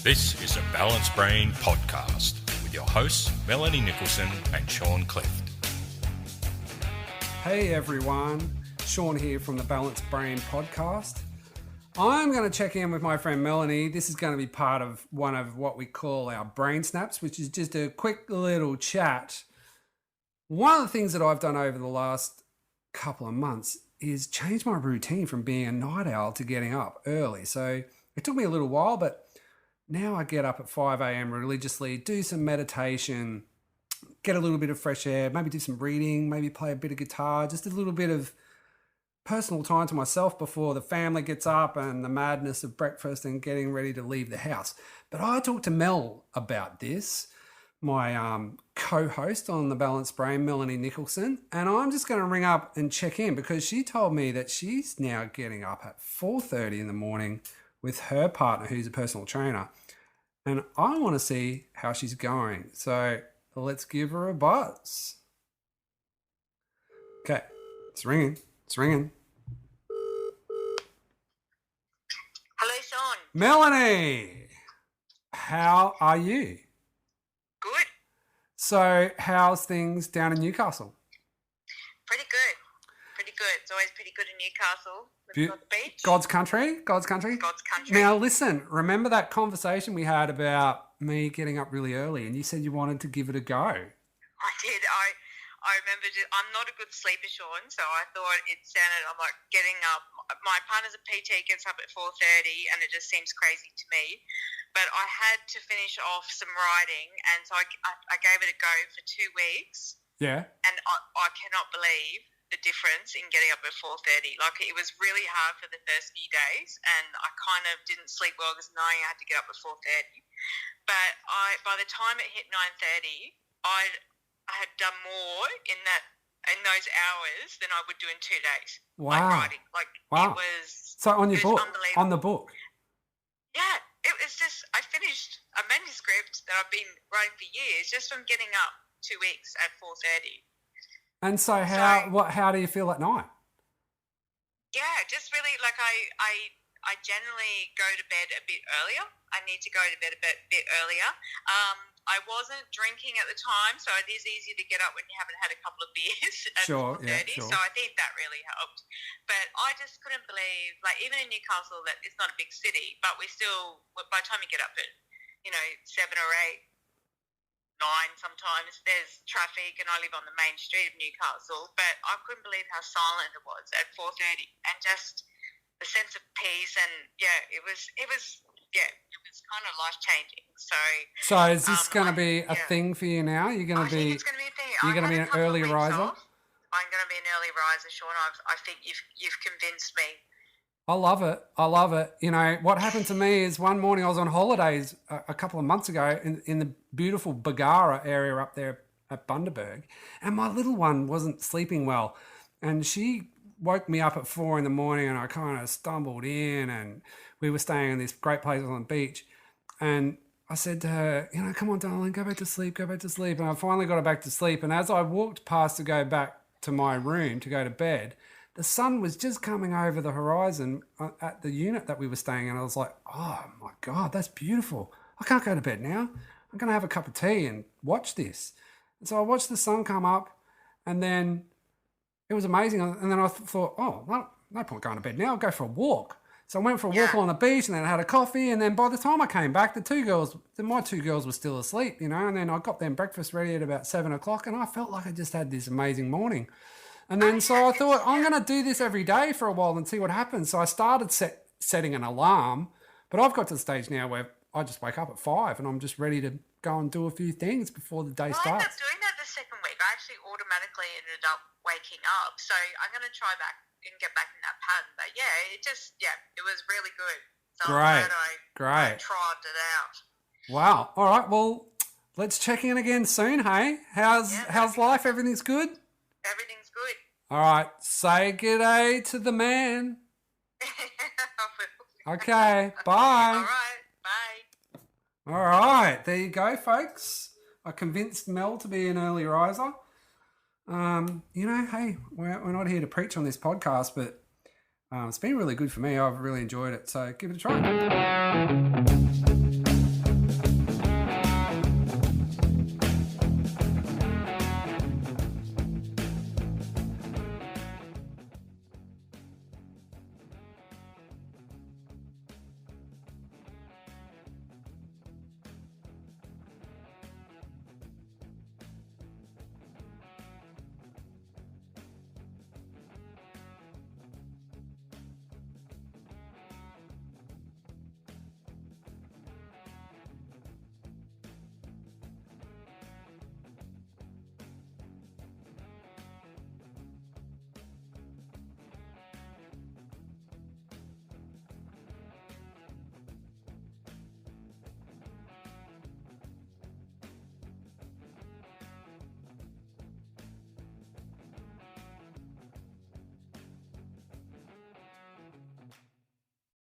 This is a Balanced Brain podcast with your hosts, Melanie Nicholson and Sean Clift. Hey everyone, Sean here from the Balanced Brain podcast. I'm going to check in with my friend Melanie. This is going to be part of one of what we call our brain snaps, which is just a quick little chat. One of the things that I've done over the last couple of months is change my routine from being a night owl to getting up early. So it took me a little while, but now I get up at 5 a.m. religiously, do some meditation, get a little bit of fresh air, maybe do some reading, maybe play a bit of guitar, just a little bit of personal time to myself before the family gets up and the madness of breakfast and getting ready to leave the house. But I talked to Mel about this, my co-host on the Balanced Brain, Melanie Nicholson, and I'm just going to ring up and check in because she told me that she's now getting up at 4:30 in the morning with her partner, who's a personal trainer. And I want to see how she's going. So let's give her a buzz. Okay, it's ringing. It's ringing. Hello, Sean. Melanie, how are you? Good. So how's things down in Newcastle? Pretty good. Pretty good. It's always pretty good in Newcastle. Living on the beach. God's country? God's country? God's country. Now listen, remember that conversation we had about me getting up really early and you said you wanted to give it a go? I did. I remember I'm not a good sleeper, Sean, so I thought it sounded, I'm like getting up. My partner's a PT, gets up at 4:30 and it just seems crazy to me. But I had to finish off some writing and so I gave it a go for 2 weeks. Yeah. And I cannot believe the difference in getting up at 4:30. Like, it was really hard for the first few days and I kind of didn't sleep well because knowing I had to get up at 4:30. But by the time it hit 9:30, I had done more in those hours than I would do in 2 days. Wow. Like writing. Like, wow. It was So on your book? unbelievable. On the book? Yeah. It was just, I finished a manuscript that I've been writing for years just from getting up 2 weeks at 4:30. And so how do you feel at night? Yeah, just really like I generally go to bed a bit earlier. I need to go to bed a bit earlier. I wasn't drinking at the time, so it is easier to get up when you haven't had a couple of beers at 4:30. Yeah, sure. So I think that really helped. But I just couldn't believe, like, even in Newcastle, that it's not a big city, but we still, by the time you get up at 7 or 8, 9 sometimes, there's traffic, and I live on the main street of Newcastle, but I couldn't believe how silent it was at 4:30 and just the sense of peace. And it was kind of life-changing. So is this going to be a thing for you now? You're going to be, I think it's going to be a thing. You're going to be an early riser? I'm going to be an early riser, Sean. I think you've convinced me. I love it. I love it. You know, what happened to me is one morning I was on holidays a couple of months ago in the beautiful Bargara area up there at Bundaberg, and my little one wasn't sleeping well, and she woke me up at 4 a.m, and I kind of stumbled in, and we were staying in this great place on the beach, and I said to her, come on, darling, go back to sleep. And I finally got her back to sleep. And as I walked past to go back to my room to go to bed, the sun was just coming over the horizon at the unit that we were staying in. I was like, oh my God, that's beautiful. I can't go to bed now. I'm going to have a cup of tea and watch this. And so I watched the sun come up, and then it was amazing. And then I thought, oh, well, no point going to bed now. I'll go for a walk. So I went for a walk on the beach, and then I had a coffee. And then by the time I came back, my two girls were still asleep, and then I got them breakfast ready at about 7 o'clock, and I felt like I just had this amazing morning. And then so I thought, I'm going to do this every day for a while and see what happens. So I started setting an alarm, but I've got to the stage now where I just wake up at 5 and I'm just ready to go and do a few things before the day starts. I ended up doing that the second week. I actually automatically ended up waking up. So I'm going to try back and get back in that pattern. But it was really good. So Great. I tried it out. Wow. All right. Well, let's check in again soon, hey? How's life? Everything's good? Everything's good. All right. Say g'day to the man. Okay. Bye. All right. Bye. All right. There you go, folks. I convinced Mel to be an early riser. Hey, we're not here to preach on this podcast, but it's been really good for me. I've really enjoyed it. So give it a try.